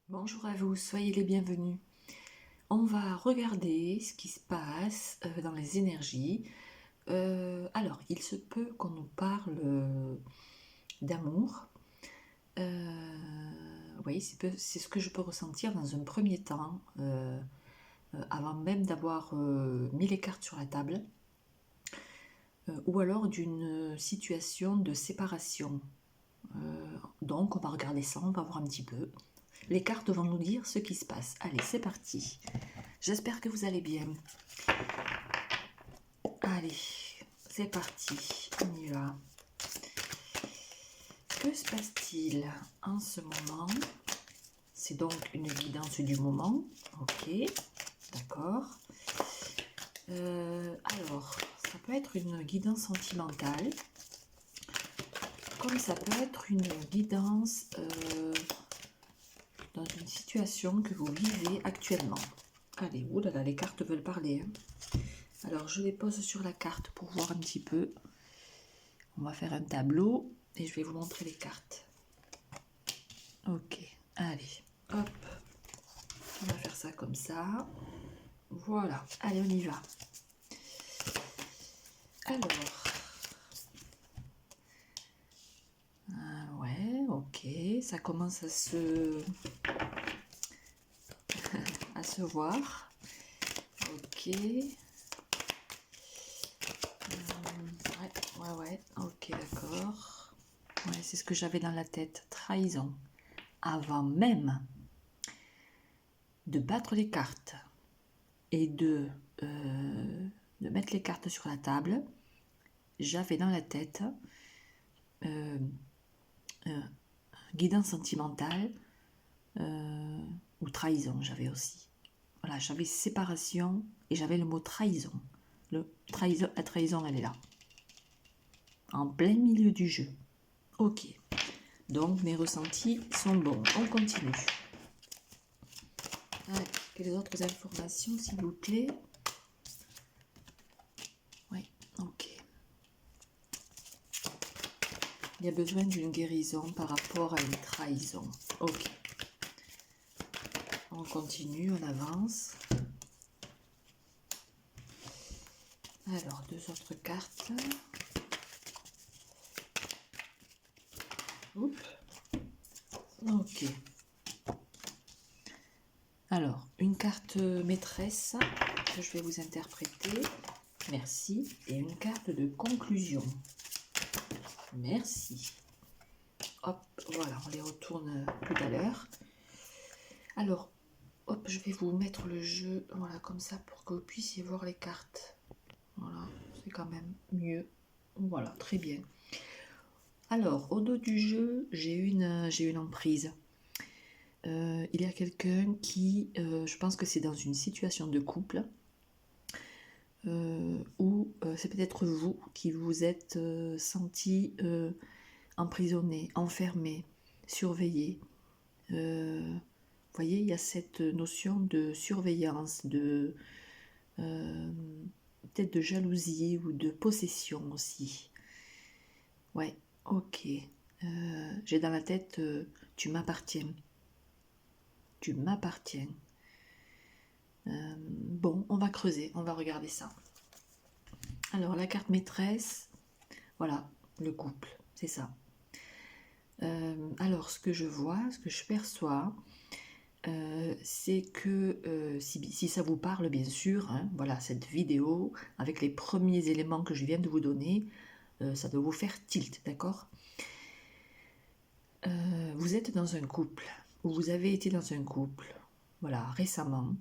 Bonjour à vous, soyez les bienvenus. On va regarder ce qui se passe dans les énergies. Alors, il se peut qu'on nous parle d'amour. Oui, c'est ce que je peux ressentir dans un premier temps, avant même d'avoir mis les cartes sur la table, ou alors d'une situation de séparation. Donc, on va regarder ça, on va voir un petit peu. Les cartes vont nous dire ce qui se passe. Allez, c'est parti. J'espère que vous allez bien. Allez, c'est parti, on y va. Que se passe-t-il en ce moment? C'est donc une guidance du moment. Ok, d'accord. Alors, ça peut être une guidance sentimentale, comme ça peut être une guidance dans une situation que vous vivez actuellement. Allez, oulala, les cartes veulent parler. Alors, je les pose sur la carte pour voir un petit peu. On va faire un tableau et je vais vous montrer les cartes. Ok, allez, hop. On va faire ça comme ça. Voilà, allez, on y va. Alors. Ouais, ok, ça commence à se voir. Ok. Ouais, ok, d'accord. Ouais, c'est ce que j'avais dans la tête. Trahison. Avant même de battre les cartes et de mettre les cartes sur la table, j'avais dans la tête guidance sentimentale ou trahison, j'avais aussi. Voilà, j'avais séparation et j'avais le mot trahison. La trahison, elle est là. En plein milieu du jeu. Ok. Donc, mes ressentis sont bons. On continue. Allez, quelles autres informations, s'il vous plaît? Oui, ok. Il y a besoin d'une guérison par rapport à une trahison. Ok. On continue, on avance. Alors, deux autres cartes. Oups. Ok. Alors, une carte maîtresse que je vais vous interpréter. Merci. Et une carte de conclusion. Merci. Hop, voilà, on les retourne tout à l'heure. Alors, hop, je vais vous mettre le jeu, voilà, comme ça, pour que vous puissiez voir les cartes. Voilà, c'est quand même mieux. Voilà, très bien. Alors, au dos du jeu, j'ai une emprise. Il y a quelqu'un qui, je pense que c'est dans une situation de couple, ou c'est peut-être vous qui vous êtes senti emprisonné, enfermé, surveillé. Vous voyez, il y a cette notion de surveillance, de peut-être de jalousie ou de possession aussi. Ouais, ok. J'ai dans la tête, tu m'appartiens. Tu m'appartiens. Bon, on va creuser, on va regarder ça. Alors, la carte maîtresse, voilà, le couple, c'est ça. Alors, ce que je vois, ce que je perçois, c'est que si ça vous parle, bien sûr, hein, voilà, cette vidéo, avec les premiers éléments que je viens de vous donner, ça doit vous faire tilt, d'accord? Vous êtes dans un couple, ou vous avez été dans un couple, voilà, récemment,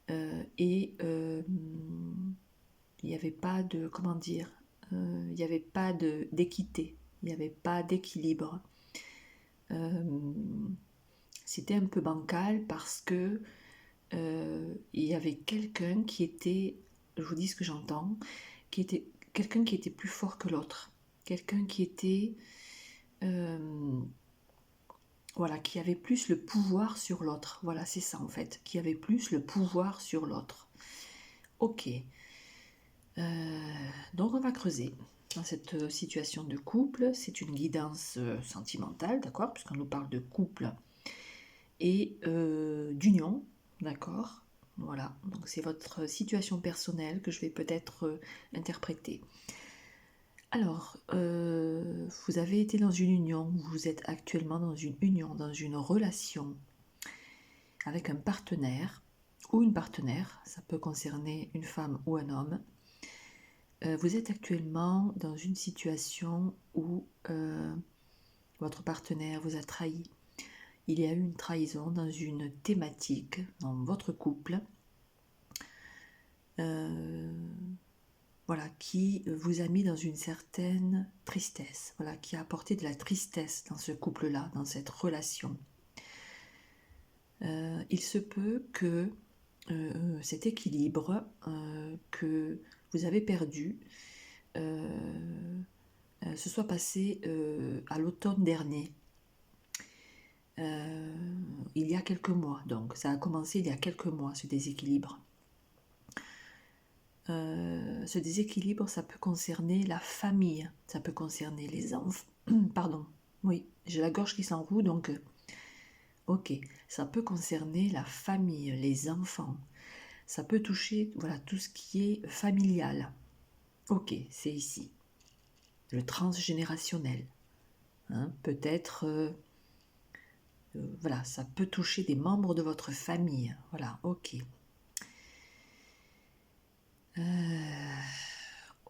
et il n'y avait pas de, comment dire, il n'y avait pas d'équité, il n'y avait pas d'équilibre. C'était un peu bancal parce que il y avait quelqu'un qui était, je vous dis ce que j'entends, qui était quelqu'un qui était plus fort que l'autre, quelqu'un qui était voilà, qui avait plus le pouvoir sur l'autre. Voilà, c'est ça en fait, qui avait plus le pouvoir sur l'autre. Ok. Donc on va creuser. Dans cette situation de couple, c'est une guidance sentimentale, d'accord, puisqu'on nous parle de couple. et d'union, d'accord? Voilà, donc c'est votre situation personnelle que je vais peut-être interpréter. Alors, vous avez été dans une union, vous êtes actuellement dans une union, dans une relation avec un partenaire ou une partenaire, ça peut concerner une femme ou un homme. Vous êtes actuellement dans une situation où votre partenaire vous a trahi. Il y a eu une trahison dans une thématique dans votre couple, voilà, qui vous a mis dans une certaine tristesse, voilà, qui a apporté de la tristesse dans ce couple-là, dans cette relation. Il se peut que cet équilibre que vous avez perdu se soit passé à l'automne dernier. Il y a quelques mois, donc ça a commencé il y a quelques mois, ce déséquilibre. Ce déséquilibre, ça peut concerner la famille, ça peut concerner les enfants. Pardon, oui, j'ai la gorge qui s'enroue, donc ok, ça peut concerner la famille, les enfants. Ça peut toucher, voilà, tout ce qui est familial. Ok, c'est ici. Le transgénérationnel. Hein, peut-être, voilà, ça peut toucher des membres de votre famille. Voilà, ok.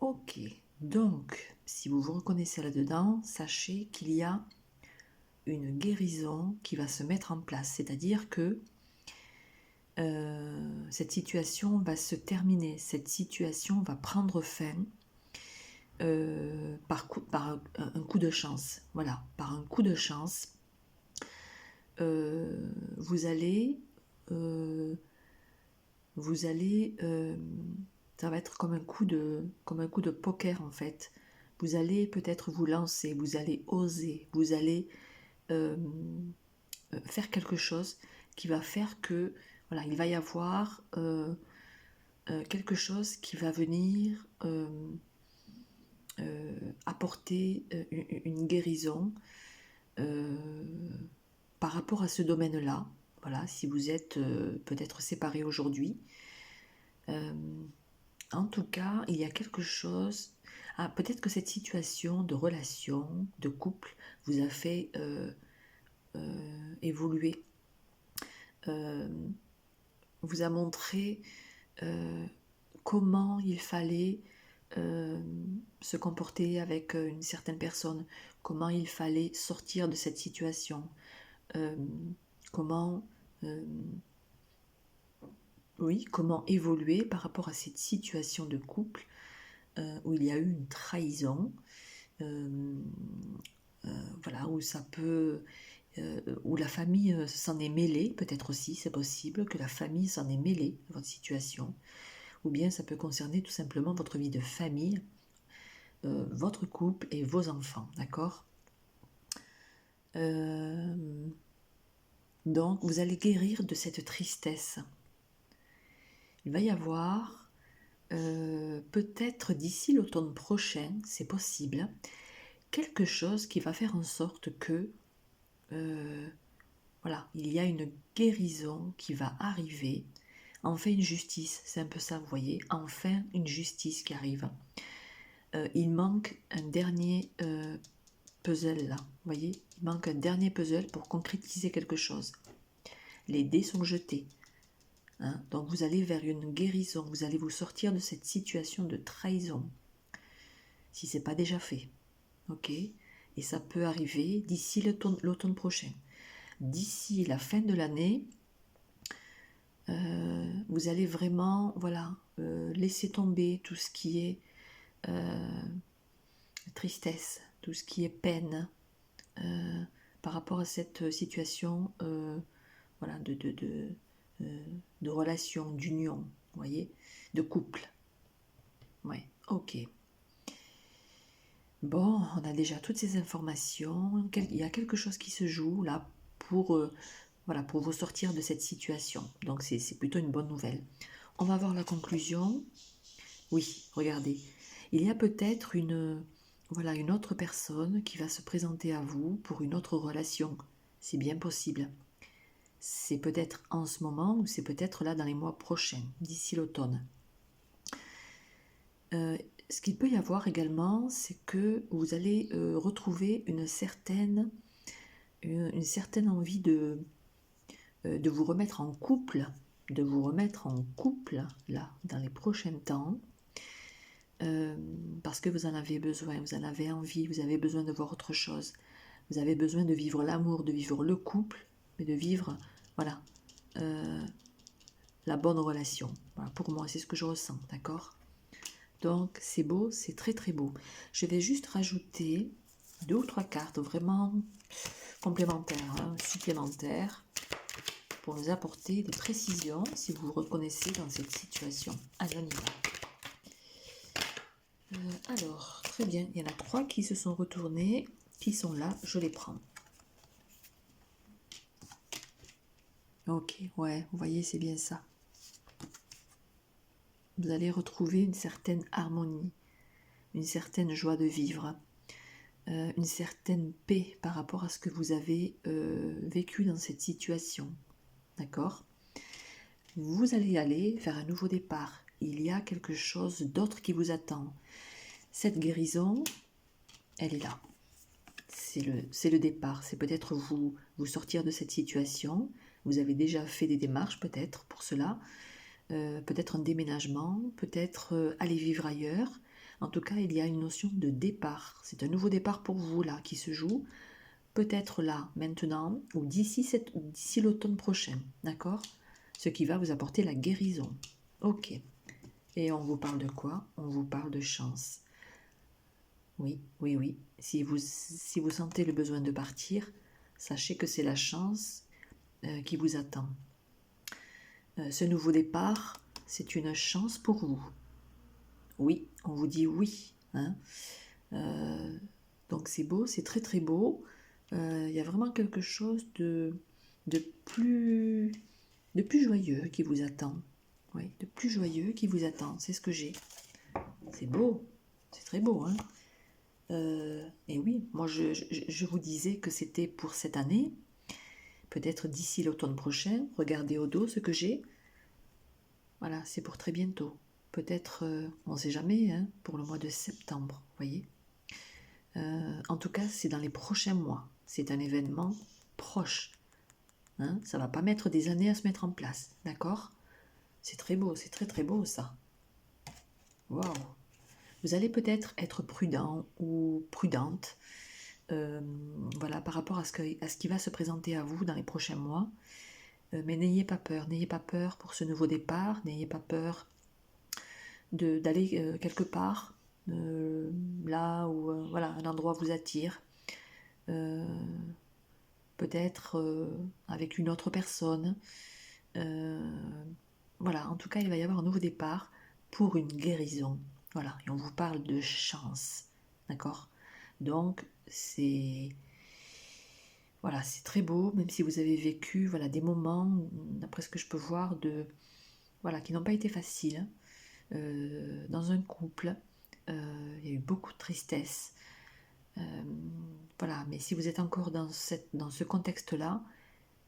Ok, donc, si vous vous reconnaissez là-dedans, sachez qu'il y a une guérison qui va se mettre en place. C'est-à-dire que cette situation va se terminer, cette situation va prendre fin par un coup de chance. Voilà, par un coup de chance, vous allez, ça va être comme un coup de poker en fait. Vous allez peut-être vous lancer, vous allez oser, vous allez faire quelque chose qui va faire que, voilà, il va y avoir quelque chose qui va venir apporter une guérison par rapport à ce domaine-là. Voilà, si vous êtes peut-être séparés aujourd'hui. En tout cas, il y a quelque chose. Ah, peut-être que cette situation de relation, de couple, vous a fait évoluer, vous a montré comment il fallait se comporter avec une certaine personne, comment il fallait sortir de cette situation, comment évoluer par rapport à cette situation de couple où il y a eu une trahison, voilà, où ça peut, où la famille s'en est mêlée, peut-être aussi, c'est possible que la famille s'en est mêlée de votre situation, ou bien ça peut concerner tout simplement votre vie de famille, votre couple et vos enfants, d'accord? Donc, vous allez guérir de cette tristesse. Il va y avoir, peut-être d'ici l'automne prochain, c'est possible, quelque chose qui va faire en sorte que, voilà, il y a une guérison qui va arriver. Enfin une justice, c'est un peu ça, vous voyez, enfin une justice qui arrive. Il manque un dernier puzzle là, vous voyez, il manque un dernier puzzle pour concrétiser quelque chose. Les dés sont jetés. Hein, donc vous allez vers une guérison, vous allez vous sortir de cette situation de trahison, si ce n'est pas déjà fait. Ok? Et ça peut arriver d'ici l'automne prochain. D'ici la fin de l'année, vous allez vraiment, voilà, laisser tomber tout ce qui est tristesse, tout ce qui est peine par rapport à cette situation, voilà, de relation, d'union, vous voyez, de couple. Ouais, ok. Bon, on a déjà toutes ces informations. Il y a quelque chose qui se joue là pour, voilà, pour vous sortir de cette situation. Donc c'est plutôt une bonne nouvelle. On va voir la conclusion. Oui, regardez. Il y a peut-être voilà, une autre personne qui va se présenter à vous pour une autre relation. C'est bien possible. c'est peut-être en ce moment ou c'est peut-être là dans les mois prochains, d'ici l'automne. Ce qu'il peut y avoir également, c'est que vous allez retrouver une certaine envie de vous remettre en couple, là, dans les prochains temps, parce que vous en avez besoin, vous en avez envie, vous avez besoin de voir autre chose, vous avez besoin de vivre l'amour, de vivre le couple, mais de vivre, voilà, la bonne relation. Voilà, pour moi, c'est ce que je ressens, d'accord? Donc, c'est beau, c'est très très beau. Je vais juste rajouter 2 ou 3 cartes vraiment complémentaires, hein, supplémentaires, pour nous apporter des précisions si vous vous reconnaissez dans cette situation. Allez, on y va. Alors, très bien, il y en a 3 qui se sont retournés, qui sont là, je les prends. Ok, ouais, vous voyez, c'est bien ça. Vous allez retrouver une certaine harmonie, une certaine joie de vivre, une certaine paix par rapport à ce que vous avez vécu dans cette situation. D'accord? Vous allez aller vers un nouveau départ. Il y a quelque chose d'autre qui vous attend. Cette guérison, elle est là. C'est le départ. C'est peut-être vous sortir de cette situation. Vous avez déjà fait des démarches peut-être pour cela. Peut-être un déménagement, peut-être aller vivre ailleurs. En tout cas, il y a une notion de départ. C'est un nouveau départ pour vous là qui se joue. Peut-être là, maintenant, ou d'ici l'automne prochain. D'accord? Ce qui va vous apporter la guérison. Ok. Et on vous parle de quoi? On vous parle de chance. Oui, oui, oui. Si vous sentez le besoin de partir, sachez que c'est la chance qui vous attend. Ce nouveau départ, c'est une chance pour vous. Oui, on vous dit oui. Hein. Donc c'est beau, c'est très très beau. Il y a vraiment quelque chose de plus joyeux qui vous attend. Oui, de plus joyeux qui vous attend. C'est ce que j'ai. C'est beau, c'est très beau. Hein. Et oui, moi je vous disais que c'était pour cette année. Peut-être d'ici l'automne prochain. Regardez au dos ce que j'ai. Voilà, c'est pour très bientôt. Peut-être, on ne sait jamais, hein, pour le mois de septembre, vous voyez. En tout cas, c'est dans les prochains mois. C'est un événement proche. Hein, ça ne va pas mettre des années à se mettre en place, d'accord? C'est très beau, c'est très très beau ça. Waouh! Vous allez peut-être être prudent ou prudente, voilà, par rapport à ce qui va se présenter à vous dans les prochains mois. Mais n'ayez pas peur pour ce nouveau départ, n'ayez pas peur d'aller quelque part, là où voilà, un endroit vous attire, peut-être avec une autre personne. Voilà, en tout cas, il va y avoir un nouveau départ pour une guérison. Voilà, et on vous parle de chance, d'accord? Donc, voilà, c'est très beau, même si vous avez vécu voilà, des moments, d'après ce que je peux voir, voilà, qui n'ont pas été faciles. Dans un couple, il y a eu beaucoup de tristesse. Voilà, mais si vous êtes encore dans ce contexte-là,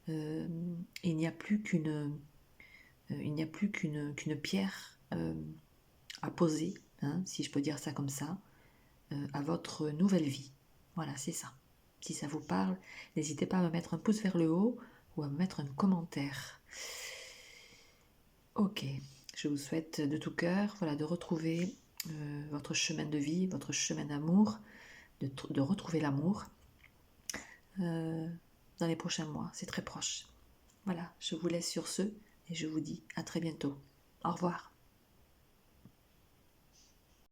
il n'y a plus qu'une pierre à poser, hein, si je peux dire ça comme ça, à votre nouvelle vie. Voilà, c'est ça. Si ça vous parle, n'hésitez pas à me mettre un pouce vers le haut ou à me mettre un commentaire. Ok, je vous souhaite de tout cœur, voilà, de retrouver votre chemin de vie, votre chemin d'amour, de retrouver l'amour dans les prochains mois. C'est très proche. Voilà, je vous laisse sur ce et je vous dis à très bientôt. Au revoir.